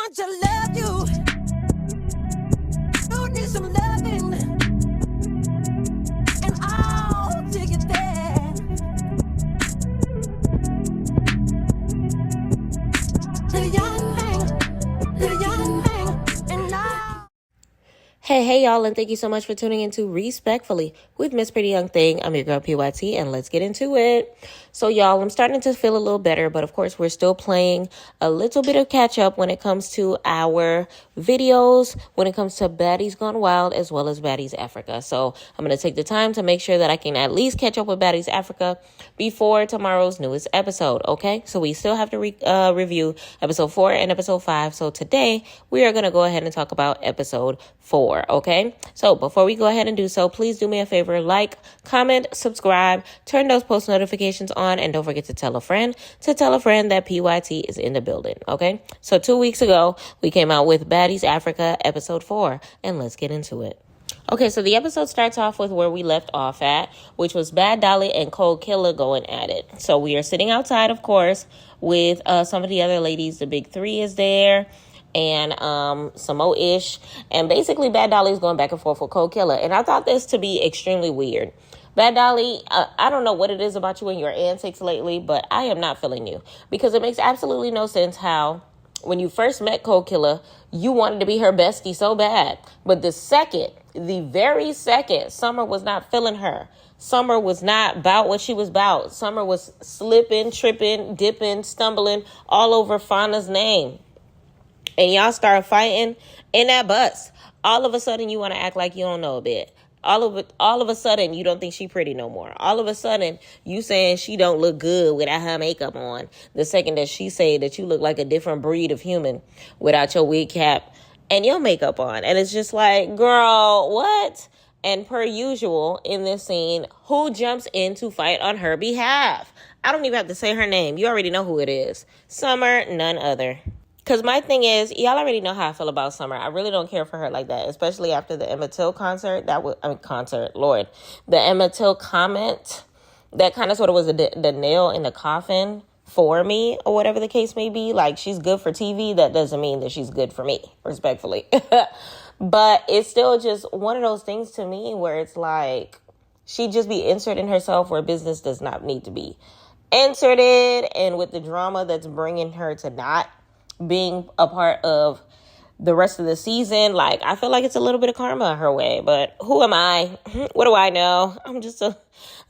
want to love you. You need some loving, and I'll take it there. The young thing, and now. Hey, y'all, and thank you so much for tuning into Respectfully with Miss Pretty Young Thing. I'm your girl, PYT, and let's get into it. So, y'all, I'm starting to feel a little better, but of course, we're still playing a little bit of catch up when it comes to our videos, when it comes to Baddies Gone Wild, as well as Baddies Africa. So, I'm going to take the time to make sure that I can at least catch up with Baddies Africa before tomorrow's newest episode, okay? So, we still have to review episode 4 and episode 5. So, today, we are going to go ahead and talk about episode 4, okay? So, before we go ahead and do so, please do me a favor, like, comment, subscribe, turn those post notifications on, and don't forget to tell a friend that PYT is in the building, okay? So 2 weeks ago, we came out with Baddies Africa episode 4, and let's get into it. Okay, so the episode starts off with where we left off at, which was Bad Dolly and Cold Killer going at it. So we are sitting outside, of course, with some of the other ladies. The big three is there, and some Mo-ish. And basically, Bad Dolly's going back and forth with Cold Killer. And I thought this to be extremely weird. Bad Dolly, I don't know what it is about you and your antics lately, but I am not feeling you. Because it makes absolutely no sense how, when you first met Cold Killer, you wanted to be her bestie so bad. But the very second, Summer was not feeling her. Summer was not about what she was about. Summer was slipping, tripping, dipping, stumbling all over Fauna's name. And y'all start fighting in that bus. All of a sudden, you want to act like you don't know a bit. All of a sudden, you don't think she pretty no more. All of a sudden, you saying she don't look good without her makeup on. The second that she say that you look like a different breed of human without your wig cap and your makeup on. And it's just like, girl, what? And per usual in this scene, who jumps in to fight on her behalf? I don't even have to say her name. You already know who it is. Summer, none other. Because my thing is, y'all already know how I feel about Summer. I really don't care for her like that, especially after the Emmett Till concert. The Emmett Till comment, that kind of sort of was the nail in the coffin for me, or whatever the case may be. Like, she's good for TV. That doesn't mean that she's good for me, respectfully. But it's still just one of those things to me where it's like, she just be inserting herself where business does not need to be inserted, and with the drama that's bringing her to not being a part of the rest of the season. Like, I feel like it's a little bit of karma her way, but who am I? What do I know? I'm just a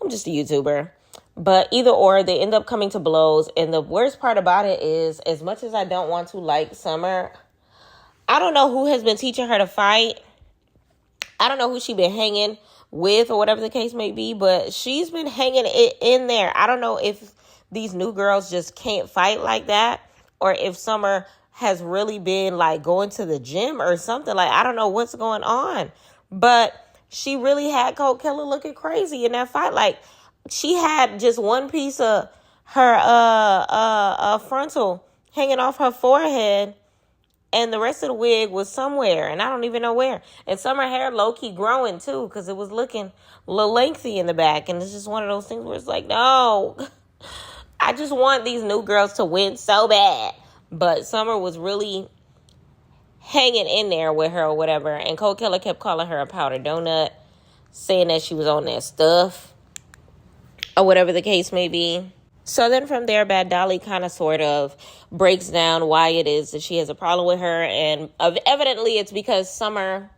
YouTuber. But either or, they end up coming to blows. And the worst part about it is, as much as I don't want to like Summer, I don't know who has been teaching her to fight. I don't know who she been hanging with or whatever the case may be, but she's been hanging it in there. I don't know if these new girls just can't fight like that, or if Summer has really been like going to the gym or something. Like, I don't know what's going on. But she really had Cold Killer looking crazy in that fight. Like, she had just one piece of her frontal hanging off her forehead, and the rest of the wig was somewhere, and I don't even know where. And Summer hair low-key growing too, because it was looking a little lengthy in the back. And it's just one of those things where it's like, no, I just want these new girls to win so bad. But Summer was really hanging in there with her or whatever. And Cold Killer kept calling her a powder donut, saying that she was on that stuff or whatever the case may be. So then from there, Bad Dolly kind of sort of breaks down why it is that she has a problem with her. And evidently it's because Summer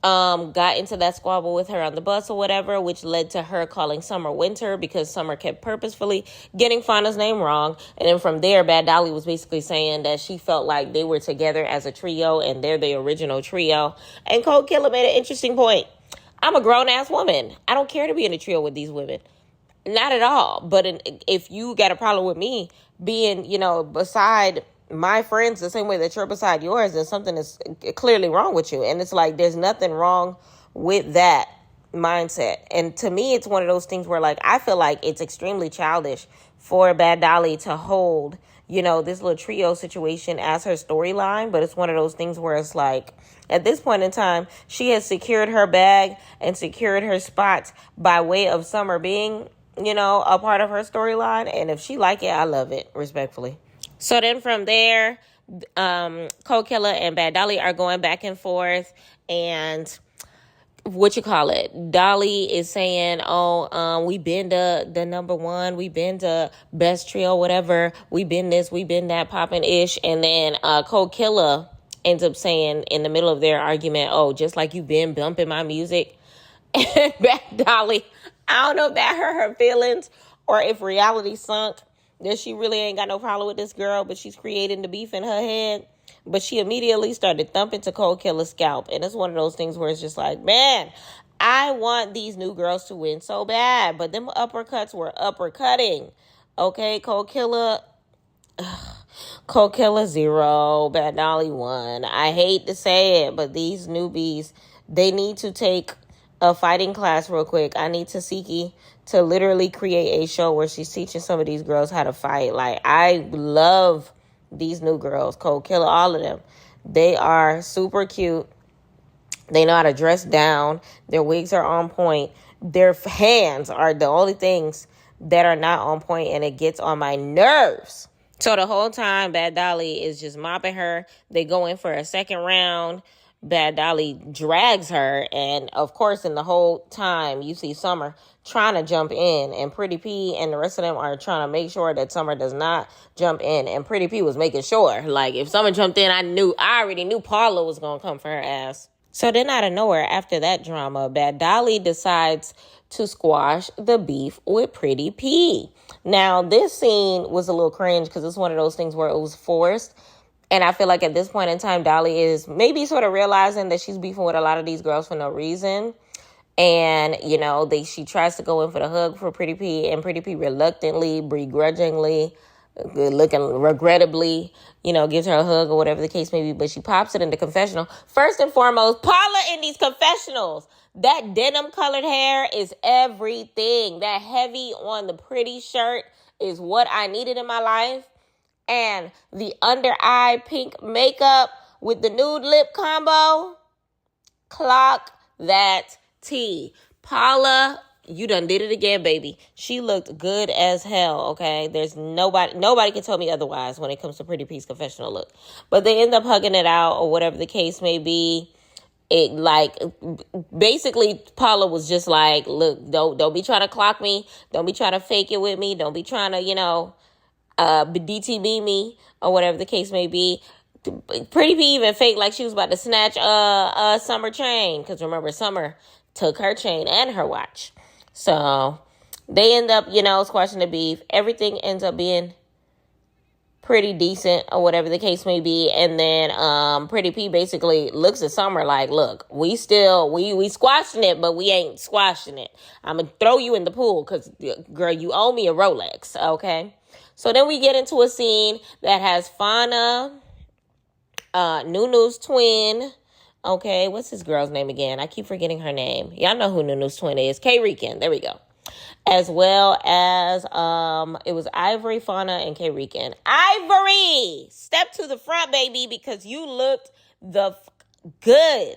got into that squabble with her on the bus or whatever, which led to her calling Summer Winter because Summer kept purposefully getting Fauna's name wrong. And then from there, Bad Dolly was basically saying that she felt like they were together as a trio and they're the original trio. And Cold Killer made an interesting point. I'm a grown-ass woman. I don't care to be in a trio with these women. Not at all. But if you got a problem with me being, beside my friends the same way that you're beside yours, then something is clearly wrong with you. And it's like, there's nothing wrong with that mindset. And to me, it's one of those things where, like, I feel like it's extremely childish for Bad Dolly to hold, this little trio situation as her storyline. But it's one of those things where it's like, at this point in time, she has secured her bag and secured her spot by way of Summer being, a part of her storyline. And if she like it, I love it, respectfully. So then from there, Cold Killer and Bad Dolly are going back and forth, and what you call it, Dolly is saying, we been the number one, we been the best trio, whatever, we been this, we been that, popping ish. And then Cold Killer ends up saying in the middle of their argument, oh, just like you been bumping my music. And Bad Dolly, I don't know if that hurt her feelings or if reality sunk, that she really ain't got no problem with this girl, but she's creating the beef in her head. But she immediately started thumping to Cold Killer's scalp. And it's one of those things where it's just like, man, I want these new girls to win so bad. But them uppercuts were uppercutting. Okay, Cold Killer 0, Bad Dolly 1. I hate to say it, but these newbies, they need to take a fighting class real quick. I need Tasiki to literally create a show where she's teaching some of these girls how to fight. Like, I love these new girls, Cold Killer, all of them. They are super cute. They know how to dress down. Their wigs are on point. Their hands are the only things that are not on point, and it gets on my nerves. So the whole time, Bad Dolly is just mopping her. They go in for a second round. Bad Dolly drags her, and of course, in the whole time, you see Summer trying to jump in, and Pretty P and the rest of them are trying to make sure that Summer does not jump in, and Pretty P was making sure. Like, if Summer jumped in, I already knew Paula was gonna come for her ass. So then out of nowhere, after that drama, Bad Dolly decides to squash the beef with Pretty P. Now, this scene was a little cringe because it's one of those things where it was forced. And I feel like at this point in time, Dolly is maybe sort of realizing that she's beefing with a lot of these girls for no reason. And, you know, she tries to go in for the hug for Pretty P, and Pretty P reluctantly, begrudgingly, regrettably, gives her a hug or whatever the case may be. But she pops it in the confessional. First and foremost, Paula in these confessionals, that denim colored hair is everything. That heavy on the pretty shirt is what I needed in my life. And the under eye pink makeup with the nude lip combo, clock that T. Paula, you done did it again, baby. She looked good as hell, okay? There's nobody can tell me otherwise when it comes to Pretty P's confessional look. But they end up hugging it out or whatever the case may be. It basically Paula was just like, look, don't be trying to clock me. Don't be trying to fake it with me. Don't be trying to, DTB me or whatever the case may be. Pretty P even faked like she was about to snatch Summer chain, because remember, Summer took her chain and her watch. So they end up, squashing the beef. Everything ends up being pretty decent or whatever the case may be. And then Pretty P basically looks at Summer like, look, we squashing it, but we ain't squashing it. I'm going to throw you in the pool because, girl, you owe me a Rolex, okay? So then we get into a scene that has Fauna, Nunu's twin. Okay, what's this girl's name again? I keep forgetting her name. Y'all know who Nunu's twin is. K-Rican. There we go. As well as it was Ivory, Fauna, and K-Rican. Ivory! Step to the front, baby, because you looked good.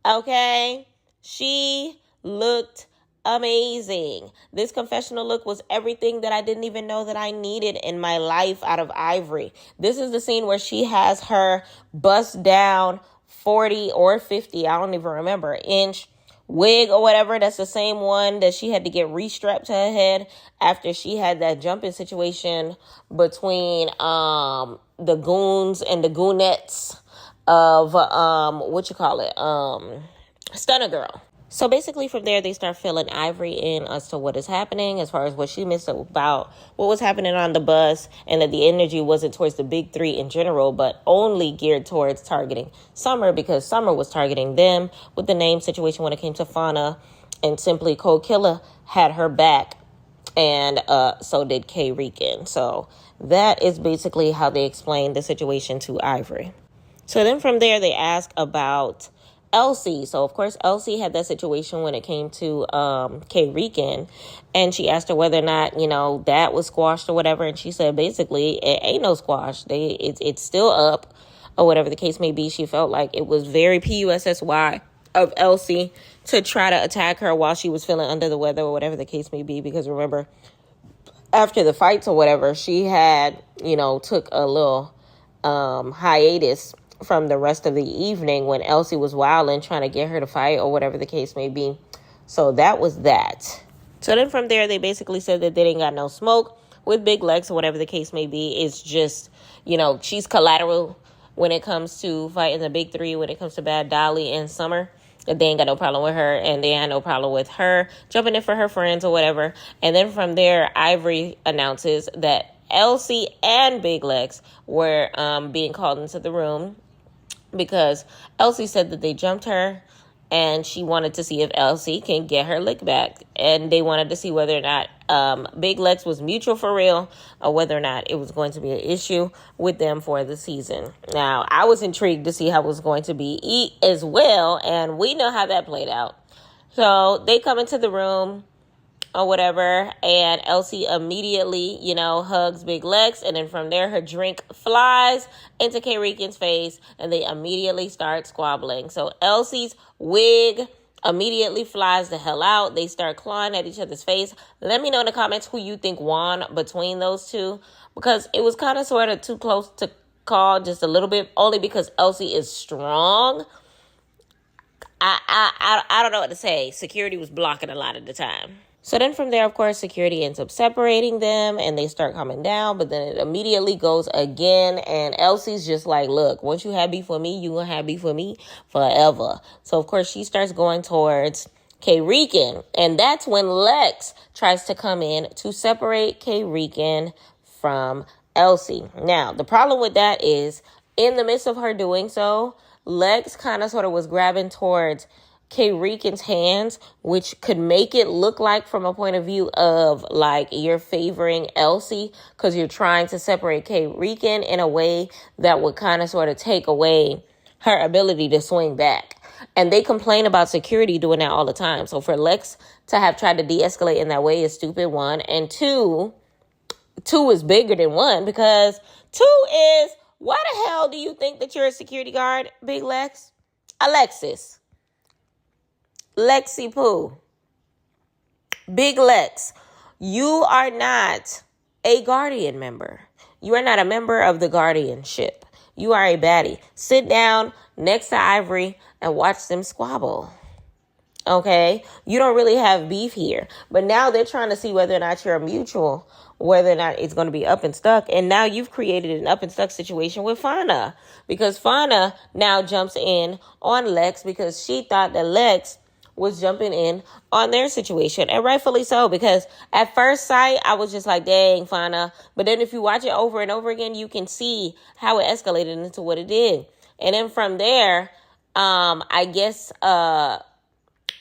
Okay? She looked amazing. This confessional look was everything that I didn't even know that I needed in my life out of Ivory. This is the scene where she has her bust down 40 or 50, I don't even remember, inch wig or whatever. That's the same one that she had to get restrapped to her head after she had that jumping situation between the goons and the goonettes of Stunner Girl. So basically from there, they start filling Ivory in as to what is happening, as far as what she missed about what was happening on the bus, and that the energy wasn't towards the big three in general, but only geared towards targeting Summer, because Summer was targeting them with the name situation when it came to Fauna, and simply Cold Killer had her back, and so did K-Rican. So that is basically how they explained the situation to Ivory. So then from there, they ask about Elsie. So, of course, Elsie had that situation when it came to K-Rican, and she asked her whether or not, that was squashed or whatever, and she said, basically, it ain't no squash. It's still up, or whatever the case may be. She felt like it was very PUSSY of Elsie to try to attack her while she was feeling under the weather, or whatever the case may be, because remember, after the fights or whatever, she had, took a little hiatus from the rest of the evening when Elsie was wilding, trying to get her to fight or whatever the case may be. So that was that. So then from there, they basically said that they didn't got no smoke with Big Lex or whatever the case may be. It's just, she's collateral when it comes to fighting the big three, when it comes to Bad Dolly and Summer. They ain't got no problem with her, and they had no problem with her jumping in for her friends or whatever. And then from there, Ivory announces that Elsie and Big Lex were being called into the room because Elsie said that they jumped her, and she wanted to see if Elsie can get her lick back. And they wanted to see whether or not Big Lex was mutual for real, or whether or not it was going to be an issue with them for the season. Now, I was intrigued to see how it was going to be as well, and we know how that played out. So they come into the room or whatever, and Elsie immediately, hugs Big Lex, and then from there, her drink flies into K-Rican's face, and they immediately start squabbling. So Elsie's wig immediately flies the hell out. They start clawing at each other's face. Let me know in the comments who you think won between those two, because it was kind of sort of too close to call, just a little bit, only because Elsie is strong. I don't know what to say. Security was blocking a lot of the time. So then from there, of course, security ends up separating them and they start coming down, but then it immediately goes again. And Elsie's just like, look, once you have beef with me, you gonna have beef with me forever. So, of course, she starts going towards K-Rican. And that's when Lex tries to come in to separate K-Rican from Elsie. Now, the problem with that is in the midst of her doing so, Lex kind of sort of was grabbing towards K-Rican's hands, which could make it look like from a point of view of like you're favoring Elsie because you're trying to separate K-Rican in a way that would kind of sort of take away her ability to swing back. And they complain about security doing that all the time. So for Lex to have tried to de-escalate in that way is stupid, one. And two is bigger than one, because two is, why the hell do you think that you're a security guard, Big Lex? Alexis. Lexi Pooh, Big Lex, you are not a Guardian member. You are not a member of the Guardianship. You are a baddie. Sit down next to Ivory and watch them squabble. Okay? You don't really have beef here. But now they're trying to see whether or not you're a mutual, whether or not it's going to be up and stuck. And now you've created an up and stuck situation with Fauna, because Fauna now jumps in on Lex because she thought that Lex was jumping in on their situation, and rightfully so, because at first sight, I was just like, dang, Fauna. But then if you watch it over and over again, you can see how it escalated into what it did. And then from there, I guess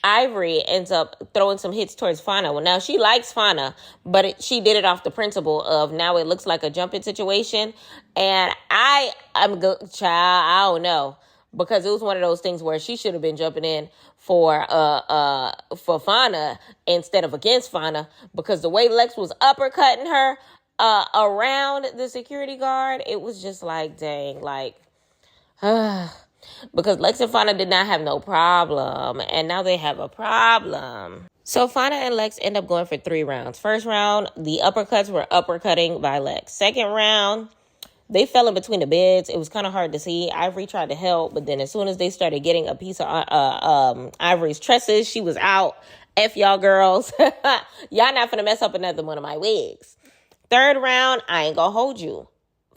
Ivory ends up throwing some hits towards Fauna. Well, now she likes Fauna, but she did it off the principle of now it looks like a jumping situation. And I'm good, child, I don't know. Because it was one of those things where she should have been jumping in for Fauna instead of against Fauna, because the way Lex was uppercutting her around the security guard, it was just like, dang, like, because Lex and Fauna did not have no problem, and now they have a problem. So Fauna and Lex end up going for 3 rounds. First round, the uppercuts were uppercutting by Lex. Second round, they fell in between the beds. It was kind of hard to see. Ivory tried to help, but then as soon as they started getting a piece of Ivory's tresses, she was out. F y'all girls. Y'all not finna mess up another one of my wigs. Third round, I ain't gonna hold you.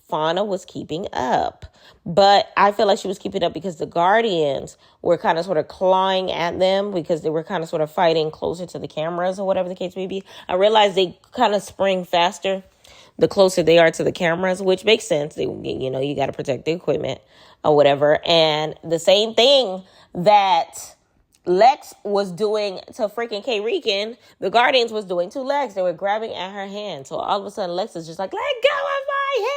Fauna was keeping up. But I feel like she was keeping up because the Guardians were kind of sort of clawing at them because they were kind of sort of fighting closer to the cameras or whatever the case may be. I realized they kind of spring faster the closer they are to the cameras, which makes sense. They, you got to protect the equipment or whatever. And the same thing that Lex was doing to freaking K-Rican, the Guardians was doing to Lex. They were grabbing at her hand. So all of a sudden, Lex is just like, let go of my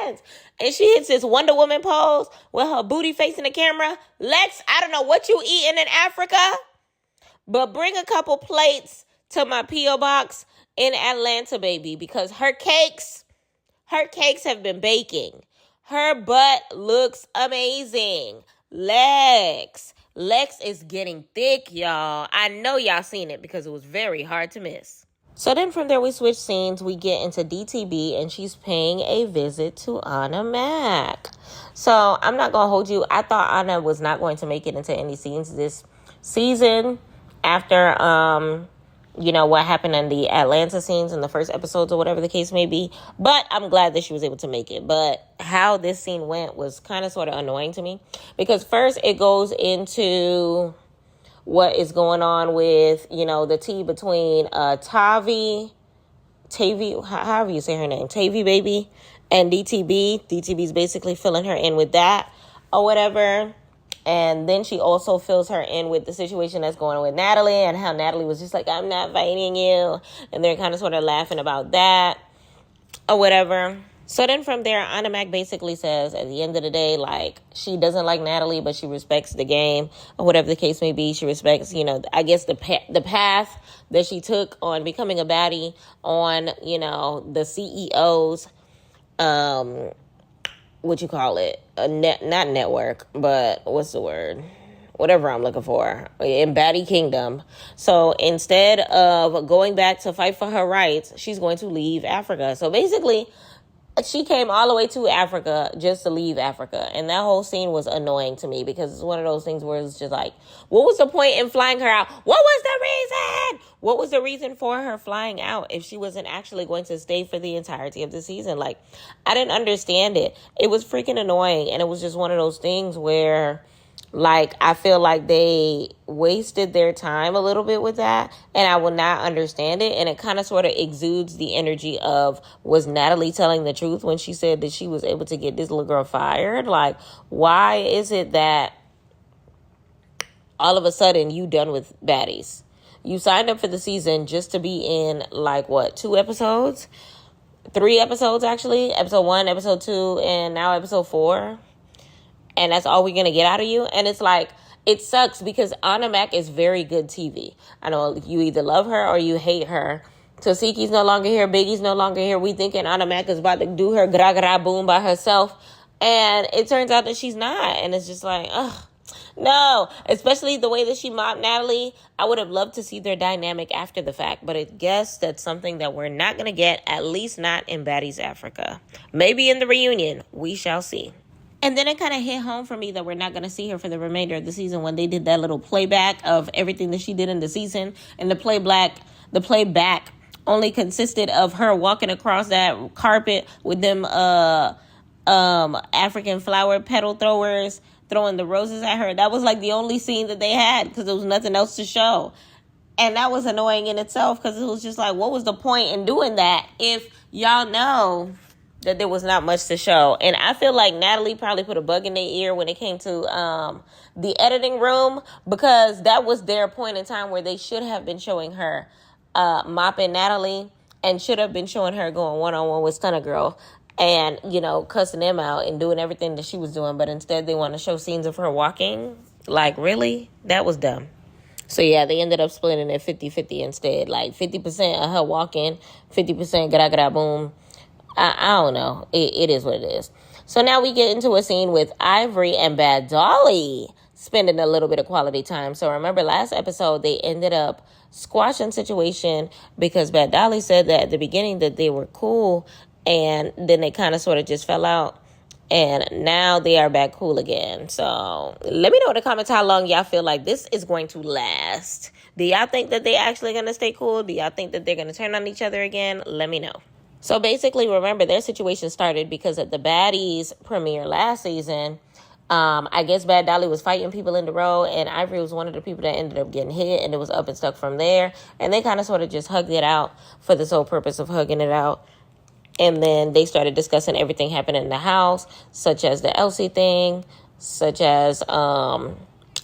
hands. And she hits this Wonder Woman pose with her booty facing the camera. Lex, I don't know what you eating in Africa, but bring a couple plates to my P.O. box in Atlanta, baby, because her cakes have been baking. Her butt looks amazing. Lex is getting thick, y'all. I know y'all seen it because it was very hard to miss. So then from there, we switch scenes. We get into DTB, and she's paying a visit to Anna Mac. So I'm not going to hold you. I thought Anna was not going to make it into any scenes this season after, what happened in the Atlanta scenes in the first episodes or whatever the case may be. But I'm glad that she was able to make it. But how this scene went was kind of sort of annoying to me. Because first it goes into what is going on with, the tea between Tavi, however you say her name, Tavi baby, and DTB. DTB's basically filling her in with that or whatever. And then she also fills her in with the situation that's going on with Natalie and how Natalie was just like, I'm not fighting you. And they're kind of sort of laughing about that or whatever. So then from there, Anna Mac basically says at the end of the day, like, she doesn't like Natalie, but she respects the game or whatever the case may be. She respects, I guess the path that she took on becoming a baddie on, the CEO's, not network, but what's the word? Whatever I'm looking for, in Baddie Kingdom. So instead of going back to fight for her rights, she's going to leave Africa. So basically, she came all the way to Africa just to leave Africa. And that whole scene was annoying to me because it's one of those things where it's just like, what was the point in flying her out? What was the reason? What was the reason for her flying out if she wasn't actually going to stay for the entirety of the season? Like, I didn't understand it. It was freaking annoying. And it was just one of those things where, like, I feel like they wasted their time a little bit with that, and I will not understand it. And it kind of sort of exudes the energy of, was Natalie telling the truth when she said that she was able to get this little girl fired? Like, why is it that all of a sudden you done with Baddies? You signed up for the season just to be in, like, what, 2 episodes? 3 episodes, actually. Episode 1, episode 2, and now episode 4. And that's all we're going to get out of you. And it's like, it sucks because Anna Mac is very good TV. I know you either love her or you hate her. Tasiki's no longer here. Biggie's no longer here. We thinking Anna Mac is about to do her gra boom by herself. And it turns out that she's not. And it's just like, ugh, no. Especially the way that she mobbed Natalie. I would have loved to see their dynamic after the fact. But I guess that's something that we're not going to get, at least not in Baddies Africa. Maybe in the reunion. We shall see. And then it kind of hit home for me that we're not going to see her for the remainder of the season when they did that little playback of everything that she did in the season. And the playback only consisted of her walking across that carpet with them African flower petal throwers throwing the roses at her. That was like the only scene that they had because there was nothing else to show. And that was annoying in itself because it was just like, what was the point in doing that if y'all know that there was not much to show? And I feel like Natalie probably put a bug in their ear when it came to the editing room, because that was their point in time where they should have been showing her mopping Natalie and should have been showing her going one-on-one with Stunner Girl and, cussing them out and doing everything that she was doing. But instead they want to show scenes of her walking. Like, really? That was dumb. So, yeah, they ended up splitting it 50-50 instead. Like, 50% of her walking, 50% gra boom. I don't know. It is what it is. So now we get into a scene with Ivory and Bad Dolly spending a little bit of quality time. So remember last episode, they ended up squashing situation because Bad Dolly said that at the beginning that they were cool, and then they kind of sort of just fell out. And now they are back cool again. So let me know in the comments how long y'all feel like this is going to last. Do y'all think that they actually going to stay cool? Do y'all think that they're going to turn on each other again? Let me know. So basically, remember, their situation started because at the Baddies premiere last season, I guess Bad Dolly was fighting people in the road, and Ivory was one of the people that ended up getting hit, and it was up and stuck from there. And they kind of sort of just hugged it out for the sole purpose of hugging it out. And then they started discussing everything happening in the house, such as the Elsie thing, such as the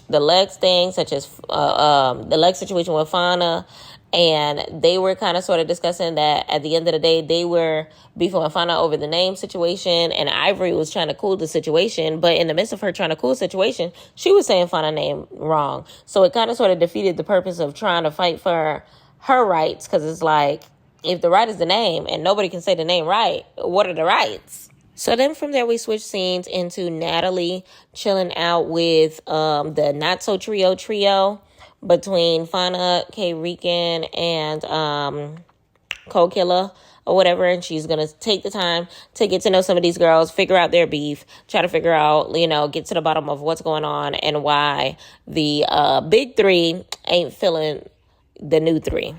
Lex thing, such as the Lex situation with Fauna. And they were kind of sort of discussing that at the end of the day, they were beefing with Fauna over the name situation, and Ivory was trying to cool the situation. But in the midst of her trying to cool the situation, she was saying Fauna name wrong. So it kind of sort of defeated the purpose of trying to fight for her rights, because it's like, if the right is the name and nobody can say the name right, what are the rights? So then from there, we switch scenes into Natalie chilling out with the Not So Trio between Fauna, K. Rican, and co-killer or whatever, and she's gonna take the time to get to know some of these girls, figure out their beef, try to figure out, get to the bottom of what's going on and why the big three ain't feeling the new three.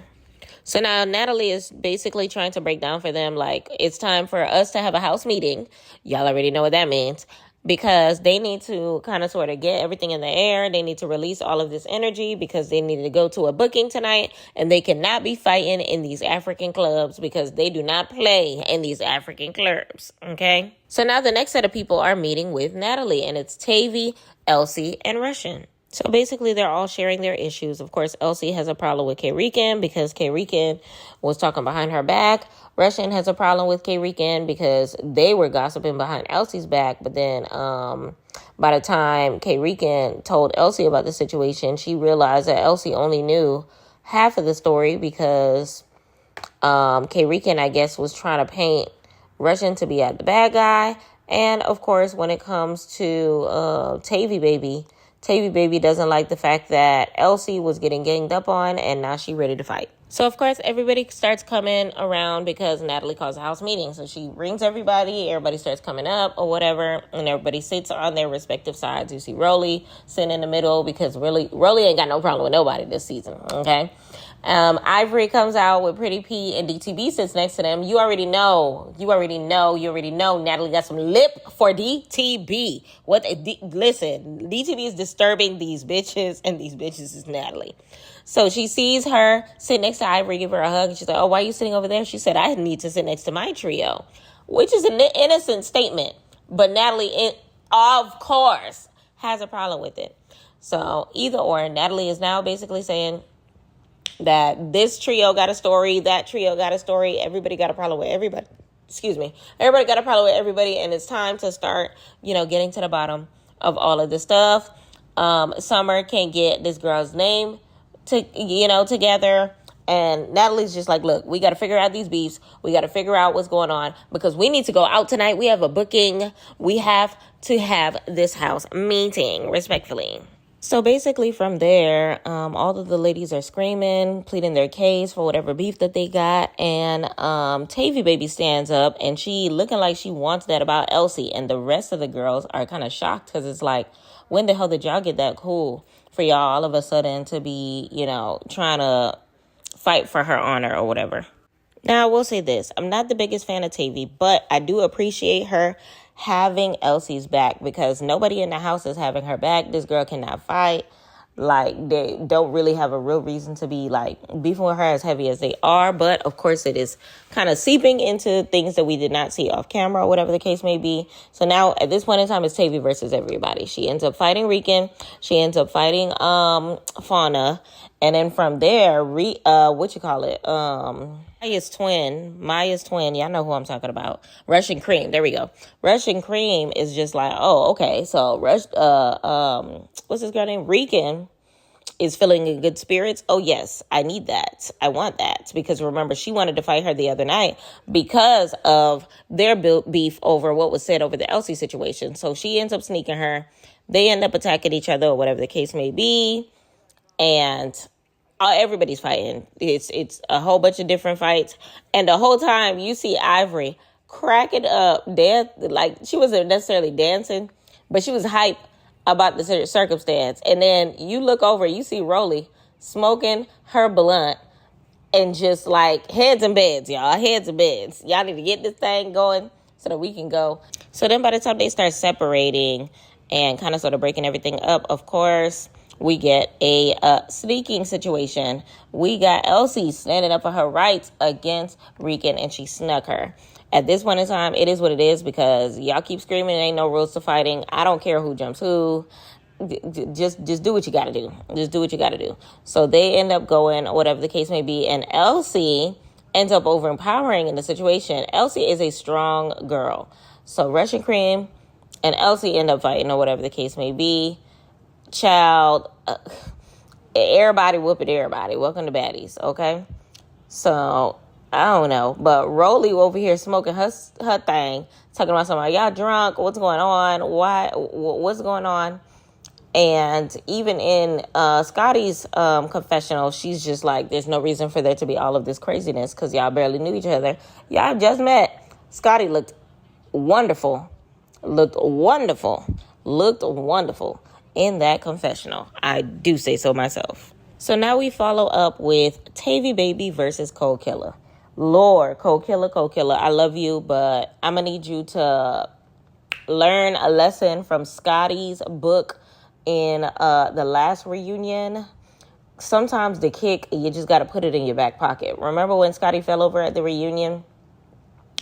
So now Natalie is basically trying to break down for them, like, it's time for us to have a house meeting. Y'all already know what that means. Because they need to kind of sort of get everything in the air. They need to release all of this energy because they need to go to a booking tonight. And they cannot be fighting in these African clubs because they do not play in these African clubs. Okay? So now the next set of people are meeting with Natalie. And it's Tavy, Elsie, and Russian. So basically, they're all sharing their issues. Of course, Elsie has a problem with K-Rican because K-Rican was talking behind her back. Russian has a problem with K-Rican because they were gossiping behind Elsie's back. But then by the time K-Rican told Elsie about the situation, she realized that Elsie only knew half of the story because K-Rican, I guess, was trying to paint Russian to be the bad guy. And, of course, when it comes to Tavy Baby doesn't like the fact that Elsie was getting ganged up on, and now she's ready to fight. So, of course, everybody starts coming around because Natalie calls a house meeting. So she rings everybody starts coming up or whatever, and everybody sits on their respective sides. You see Rolly sitting in the middle because Rolly ain't got no problem with nobody this season, okay? Ivory comes out with Pretty P, and DTB sits next to them. You already know. Natalie got some lip for DTB. Listen, DTB is disturbing these bitches, and these bitches is Natalie. So she sees her sit next to Ivory, give her a hug, and she's like, oh, why are you sitting over there? She said, I need to sit next to my trio, which is an innocent statement. But Natalie, of course, has a problem with it. So either or, Natalie is now basically saying that this trio got a story, that trio got a story, everybody got a problem with everybody. Everybody got a problem with everybody, and it's time to start, getting to the bottom of all of this stuff. Summer can't get this girl's name together, and Natalie's just like, look, we got to figure out these beefs. We got to figure out what's going on because we need to go out tonight. We have a booking. We have to have this house meeting, respectfully. So basically from there, all of the ladies are screaming, pleading their case for whatever beef that they got. And Tavy Baby stands up and she looking like she wants that about Elsie. And the rest of the girls are kind of shocked because it's like, when the hell did y'all get that cool for y'all all of a sudden to be, trying to fight for her honor or whatever. Now, I will say this. I'm not the biggest fan of Tavy, but I do appreciate her having Elsie's back because nobody in the house is having her back. This girl cannot fight. Like, they don't really have a real reason to be, beefing with her as heavy as they are. But, of course, it is kind of seeping into things that we did not see off camera or whatever the case may be. So now, at this point in time, it's Tavy versus everybody. She ends up fighting Rican. She ends up fighting Fauna. And then from there, Maya's twin. Y'all know who I'm talking about. Russian Cream. There we go. Russian Cream is just like, oh, okay. So what's this girl name? Rican is feeling in good spirits. Oh, yes, I need that. I want that. Because remember, she wanted to fight her the other night because of their beef over what was said over the Elsie situation. So she ends up sneaking her. They end up attacking each other or whatever the case may be. And everybody's fighting. It's a whole bunch of different fights. And the whole time you see Ivory cracking up, like she wasn't necessarily dancing, but she was hype about the circumstance. And then you look over, you see Rolly smoking her blunt and just like heads in beds, y'all. Heads in beds. Y'all need to get this thing going so that we can go. So then by the time they start separating and kind of sort of breaking everything up, of course, we get a sneaking situation. We got Elsie standing up for her rights against Rican, and she snuck her. At this point in time, it is what it is because y'all keep screaming, ain't no rules to fighting. I don't care who jumps who. Just do what you got to do. Just do what you got to do. So they end up going, whatever the case may be, and Elsie ends up overempowering in the situation. Elsie is a strong girl. So Russian Cream and Elsie end up fighting or whatever the case may be. Child, everybody whooping everybody. Welcome to Baddies, okay? So, I don't know. But Rolly over here smoking her thing, talking about something. Y'all drunk? What's going on? What's going on? And even in Scotty's confessional, she's just like, there's no reason for there to be all of this craziness because y'all barely knew each other. Y'all just met. Scotty looked wonderful. Looked wonderful. Looked wonderful in that confessional. I do say so myself. So now we follow up with Tavy Baby versus Cold Killer. Lord, Cold Killer, I love you, but I'm going to need you to learn a lesson from Scotty's book in the last reunion. Sometimes the kick, you just got to put it in your back pocket. Remember when Scotty fell over at the reunion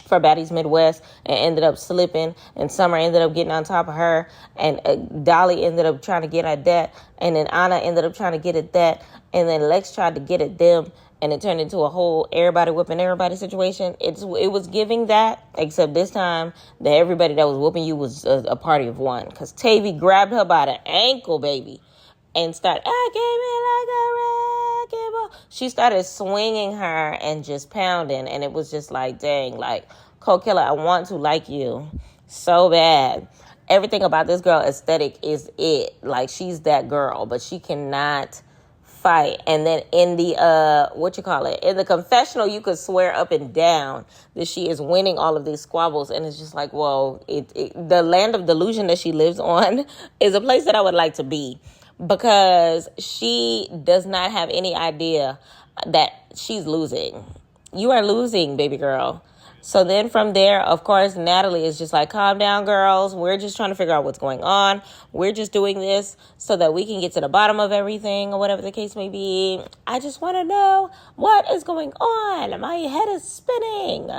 for Baddies Midwest and ended up slipping, and Summer ended up getting on top of her, and Dolly ended up trying to get at that, and then Ahna ended up trying to get at that, and then Lex tried to get at them, and it turned into a whole everybody whipping everybody situation. It was giving that, except this time that everybody that was whooping you was a party of one, because Tavy grabbed her by the ankle, baby, and started, I came in like a wrecking ball. She started swinging her and just pounding, and it was just like, dang, like, Cold Killer, I want to like you so bad. Everything about this girl aesthetic is it. Like, she's that girl, but she cannot fight. And then in the in the confessional, you could swear up and down that she is winning all of these squabbles, and it's just like, whoa, the land of delusion that she lives on is a place that I would like to be, because she does not have any idea that she's losing. You are losing, baby girl. So then from there, of course, Natalie is just like, calm down, girls. We're just trying to figure out what's going on. We're just doing this so that we can get to the bottom of everything, or whatever the case may be. I just want to know what is going on. My head is spinning.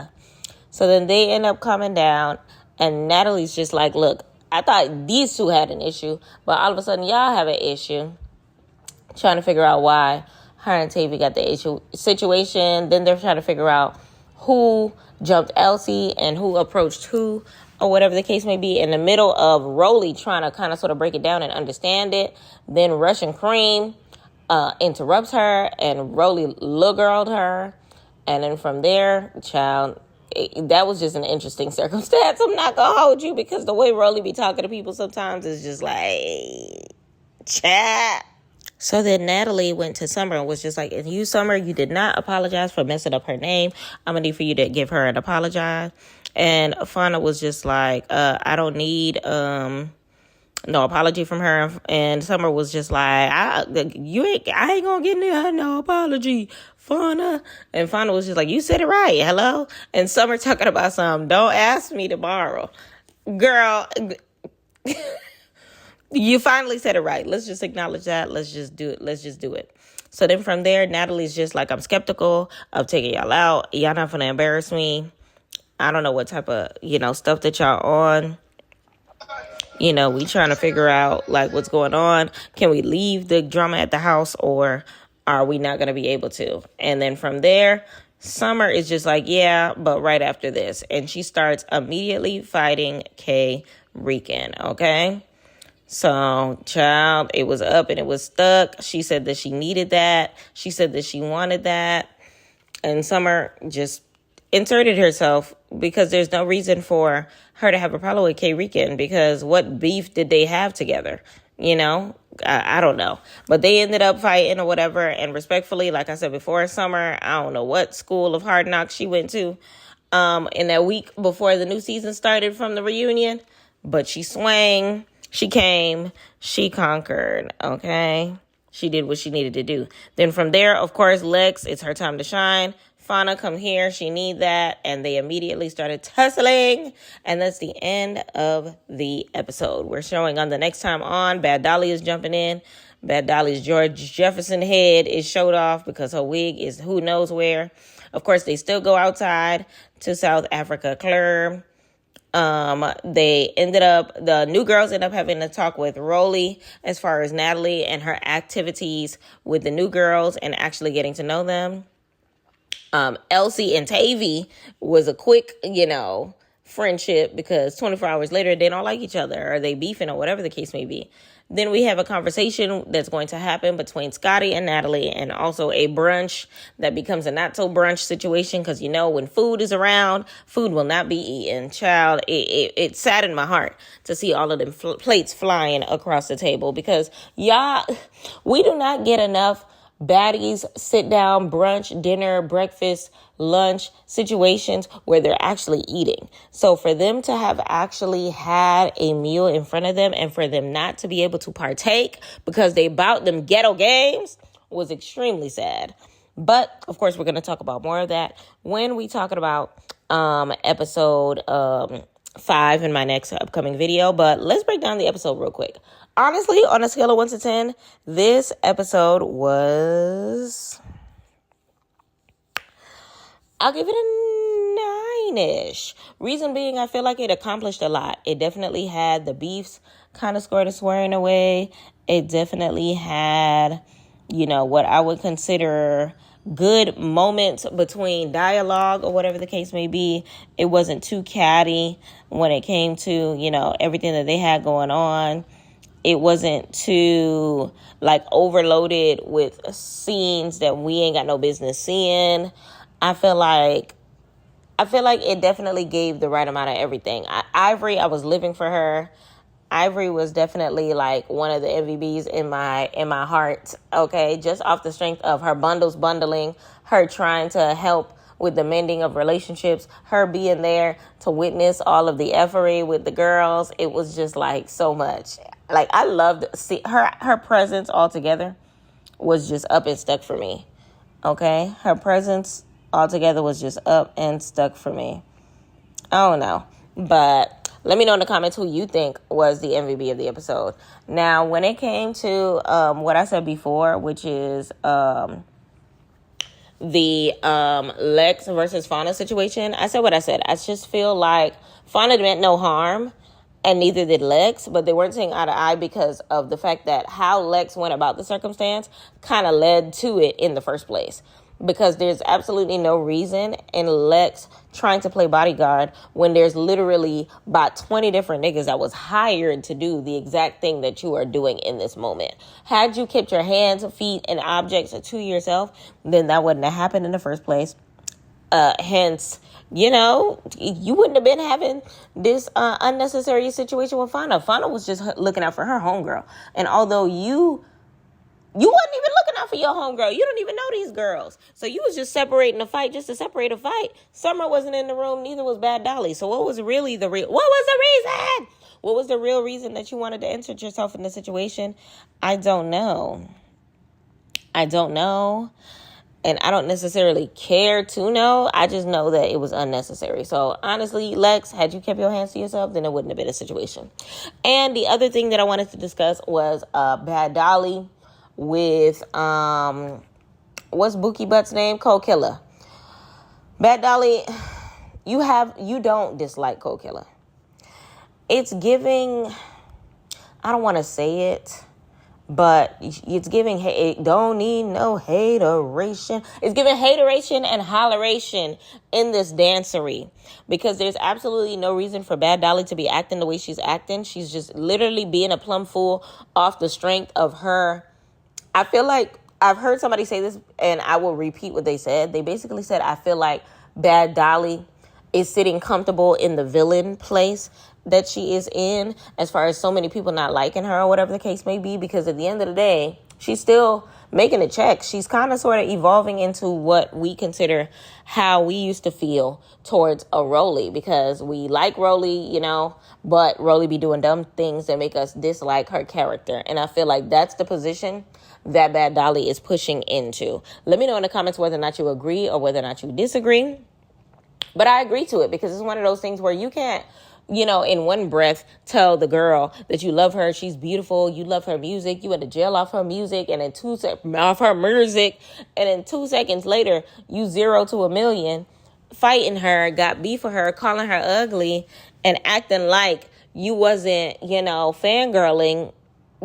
So then they end up calming down, and Natalie's just like, look, I thought these two had an issue, but all of a sudden y'all have an issue. Trying to figure out why her and Tavy got the issue situation. Then they're trying to figure out who jumped Elsie and who approached who, or whatever the case may be, in the middle of Rolly trying to kind of sort of break it down and understand it. Then Russian Cream interrupts her, and Rolly little girled her. And then from there, child, that was just an interesting circumstance. I'm not going to hold you, because the way Rolly be talking to people sometimes is just like, chat. So then Natalie went to Summer and was just like, and you, Summer, you did not apologize for messing up her name. I'm going to need for you to give her an apologize. And Fauna was just like, I don't need no apology from her. And Summer was just like, I ain't going to get no apology, Fauna. And Fauna was just like, you said it right. Hello? And Summer talking about something, don't ask me to borrow. Girl, you finally said it right. Let's just acknowledge that. Let's just do it. So then from there, Natalie's just like, I'm skeptical of taking y'all out. Y'all not gonna embarrass me. I don't know what type of, stuff that y'all on. We trying to figure out like what's going on. Can we leave the drama at the house, or are we not going to be able to? And then from there, Summer is just like, yeah, but right after this. And she starts immediately fighting K. Rican, okay? So, child, it was up and it was stuck. She said that she needed that. She said that she wanted that. And Summer just inserted herself, because there's no reason for her to have a problem with K. Rican, because what beef did they have together? I don't know. But they ended up fighting or whatever. And respectfully, like I said before, Summer, I don't know what school of hard knocks she went to in that week before the new season started from the reunion. But she swang. She came, she conquered, okay? She did what she needed to do. Then from there, of course, Lex, it's her time to shine. Fauna, come here, she need that. And they immediately started tussling. And that's the end of the episode. We're showing on the next time on, Bad Dolly is jumping in. Bad Dolly's George Jefferson head is showed off because her wig is who knows where. Of course, they still go outside to South Africa Club. The new girls end up having to talk with Rolly as far as Natalie and her activities with the new girls and actually getting to know them. Elsie and Tavy was a quick, friendship because 24 hours later they don't like each other or they beefing or whatever the case may be. Then we have a conversation that's going to happen between Scotty and Natalie, and also a brunch that becomes a not so brunch situation because, when food is around, food will not be eaten. Child, it saddened my heart to see all of them plates flying across the table because we do not get enough baddies, sit down, brunch, dinner, breakfast, lunch situations where they're actually eating. So for them to have actually had a meal in front of them and for them not to be able to partake because they bout them ghetto games was extremely sad. But of course, we're going to talk about more of that when we talking about episode 5 in my next upcoming video. But let's break down the episode real quick. Honestly, on a scale of 1 to 10, this episode was, I'll give it a 9-ish. Reason being, I feel like it accomplished a lot. It definitely had the beefs kind of swearing away. It definitely had, what I would consider good moments between dialogue or whatever the case may be. It wasn't too catty when it came to, everything that they had going on. It wasn't too overloaded with scenes that we ain't got no business seeing. I feel like it definitely gave the right amount of everything. Ivory, I was living for her. Ivory was definitely one of the MVBs in my heart. Okay, just off the strength of her bundling, her trying to help with the mending of relationships, her being there to witness all of the effery with the girls. It was just so much. I loved her presence altogether was just up and stuck for me. Okay, her presence altogether was just up and stuck for me. I don't know, but let me know in the comments who you think was the MVP of the episode. Now, when it came to what I said before, which is the Lex versus Fauna situation, I said what I said. I just feel like Fauna meant no harm, and neither did Lex, but they weren't seeing eye to eye because of the fact that how Lex went about the circumstance kind of led to it in the first place. Because there's absolutely no reason in Lex trying to play bodyguard when there's literally about 20 different niggas that was hired to do the exact thing that you are doing in this moment. Had you kept your hands, feet, and objects to yourself, then that wouldn't have happened in the first place. Hence, you wouldn't have been having this unnecessary situation with Fauna. Fauna was just looking out for her homegirl. And although you wasn't even looking out for your homegirl. You don't even know these girls. So you was just separating a fight just to separate a fight. Summer wasn't in the room. Neither was Bad Dolly. So what was the reason? What was the real reason that you wanted to insert yourself in the situation? I don't know. And I don't necessarily care to know. I just know that it was unnecessary. So honestly, Lex, had you kept your hands to yourself, then it wouldn't have been a situation. And the other thing that I wanted to discuss was Bad Dolly with what's Bookie Butt's name? Cold Killer. Bad Dolly, you don't dislike Cold Killer. It's giving, I don't want to say it, but it's giving, it don't need no hateration. It's giving hateration and holleration in this dancery because there's absolutely no reason for Bad Dolly to be acting the way she's acting. She's just literally being a plum fool off the strength of her. I feel like I've heard somebody say this, and I will repeat what they said. They basically said, I feel like Bad Dolly is sitting comfortable in the villain place that she is in, as far as so many people not liking her or whatever the case may be, because at the end of the day, she's still making a check. She's kind of sort of evolving into what we consider how we used to feel towards a Rolly, because we like Rolly, but Rolly be doing dumb things that make us dislike her character. And I feel like that's the position that Bad Dolly is pushing into. Let me know in the comments whether or not you agree or whether or not you disagree. But I agree to it because it's one of those things where you can't, in one breath tell the girl that you love her, she's beautiful, you love her music, you went to jail off her music, and in 2 seconds later, you 0 to 1,000,000, fighting her, got beef with her, calling her ugly, and acting like you wasn't, fangirling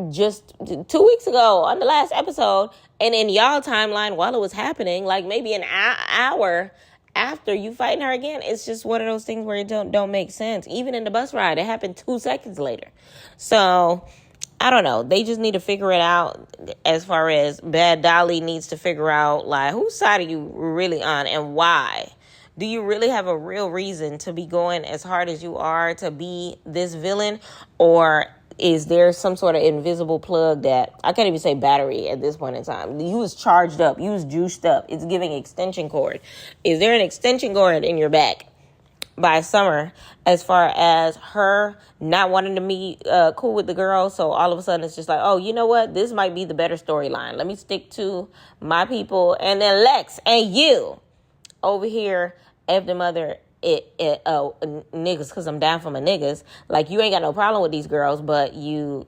just 2 weeks ago on the last episode, and in y'all timeline while it was happening, maybe an hour after you fighting her again. It's just one of those things where it don't make sense. Even in the bus ride, it happened 2 seconds later. So I don't know. They just need to figure it out. As far as Bad Dolly needs to figure out, like, whose side are you really on and why? Do you really have a real reason to be going as hard as you are to be this villain? Or is there some sort of invisible plug that, I can't even say battery at this point in time. You was charged up. You was juiced up. It's giving extension cord. Is there an extension cord in your back by Summer as far as her not wanting to be cool with the girl? So all of a sudden it's just like, oh, you know what? This might be the better storyline. Let me stick to my people. And then Lex and you over here, F the mother, niggas, because I'm down for my niggas. Like, you ain't got no problem with these girls, but I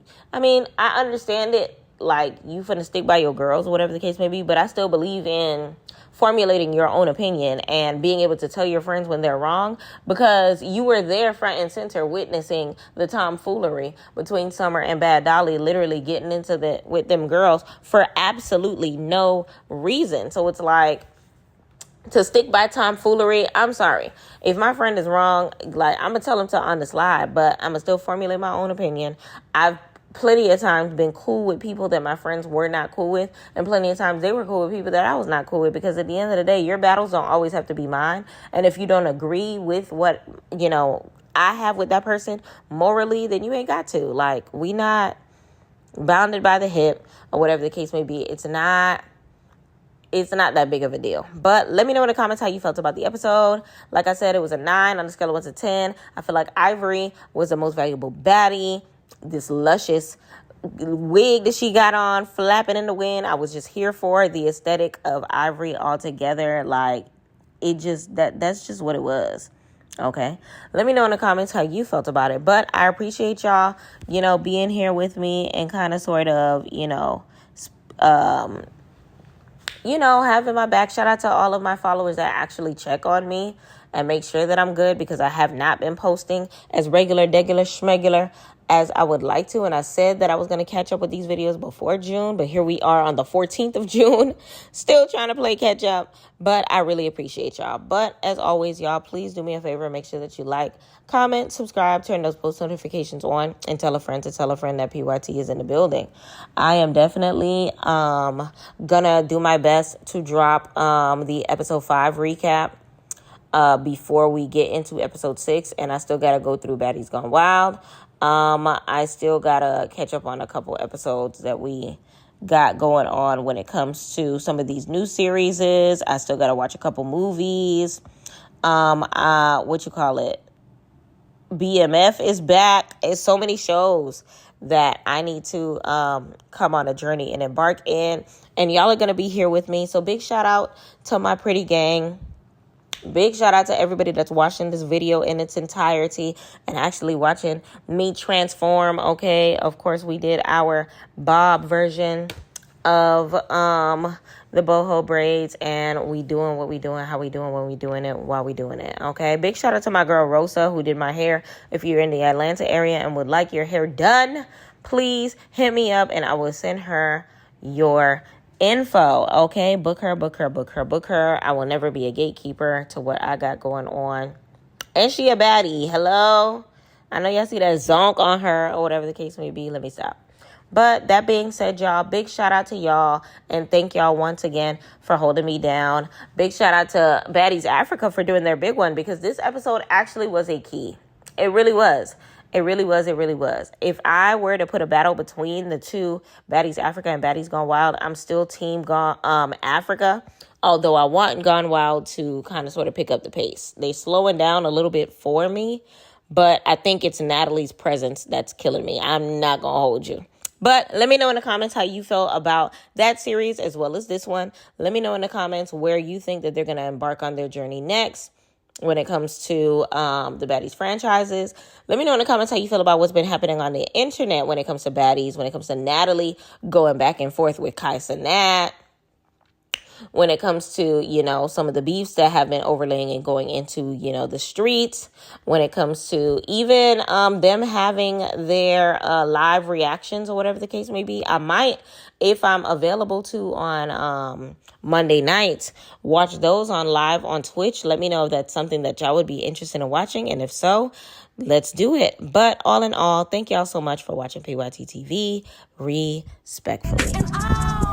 understand it. Like, you finna stick by your girls or whatever the case may be, but I still believe in formulating your own opinion and being able to tell your friends when they're wrong, because you were there front and center witnessing the tomfoolery between Summer and Bad Dolly, literally getting into with them girls for absolutely no reason. So it's like, to stick by tomfoolery, I'm sorry. If my friend is wrong, like, I'm going to tell him to on the slide, but I'm going to still formulate my own opinion. I've plenty of times been cool with people that my friends were not cool with, and plenty of times they were cool with people that I was not cool with, because at the end of the day, your battles don't always have to be mine. And if you don't agree with what, I have with that person morally, then you ain't got to. Like, we not bounded by the hip or whatever the case may be. It's not that big of a deal. But let me know in the comments how you felt about the episode. Like I said, it was a 9 on a scale of 1 to 10. I feel like Ivory was the most valuable baddie. This luscious wig that she got on, flapping in the wind, I was just here for the aesthetic of Ivory altogether. Like, that's just what it was. Okay, let me know in the comments how you felt about it. But I appreciate y'all, being here with me and kind of sort of, having my back. Shout out to all of my followers that actually check on me and make sure that I'm good, because I have not been posting as regular, schmegular as I would like to. And I said that I was going to catch up with these videos before June, but here we are on the 14th of June, still trying to play catch up. But I really appreciate y'all. But as always, y'all, please do me a favor. Make sure that you like, comment, subscribe, turn those post notifications on, and tell a friend that PYT is in the building. I am definitely gonna do my best to drop the episode 5 recap before we get into episode 6, and I still gotta go through Baddies Gone Wild. I still gotta catch up on a couple episodes that we got going on when it comes to some of these new series. I still gotta watch a couple movies. BMF is back. It's so many shows that I need to come on a journey and embark in, and y'all are gonna be here with me. So big shout out to my pretty gang. Big shout out to everybody that's watching this video in its entirety and actually watching me transform. Okay, of course we did our bob version of the boho braids, and we doing what we doing, how we doing, when we doing it, while we doing it. Okay, big shout out to my girl Rosa, who did my hair. If you're in the Atlanta area and would like your hair done, please hit me up and I will send her your info. Okay, book her. I will never be a gatekeeper to what I got going on. And she a baddie. Hello, I know y'all see that zonk on her or whatever the case may be. Let me stop. But that being said, y'all, big shout out to y'all, and thank y'all once again for holding me down. Big shout out to Baddies Africa for doing their big one, because this episode actually was a key. It really was. It really was. If I were to put a battle between the two, Baddies Africa and Baddies Gone Wild, I'm still team Africa. Although I want Gone Wild to kind of sort of pick up the pace. They're slowing down a little bit for me, but I think it's Natalie's presence that's killing me. I'm not going to hold you. But let me know in the comments how you felt about that series as well as this one. Let me know in the comments where you think that they're going to embark on their journey next when it comes to the Baddies franchises. Let me know in the comments how you feel about what's been happening on the internet when it comes to Baddies, when it comes to Natalie going back and forth with Kai Cenat. when it comes to, you know, some of the beefs that have been overlaying and going into, you know, the streets, when it comes to even them having their live reactions or whatever the case may be. I might, if I'm available to on Monday nights, watch those on live on Twitch. Let me know if that's something that y'all would be interested in watching. And if so, let's do it. But all in all, thank y'all so much for watching PYT TV. Respectfully. And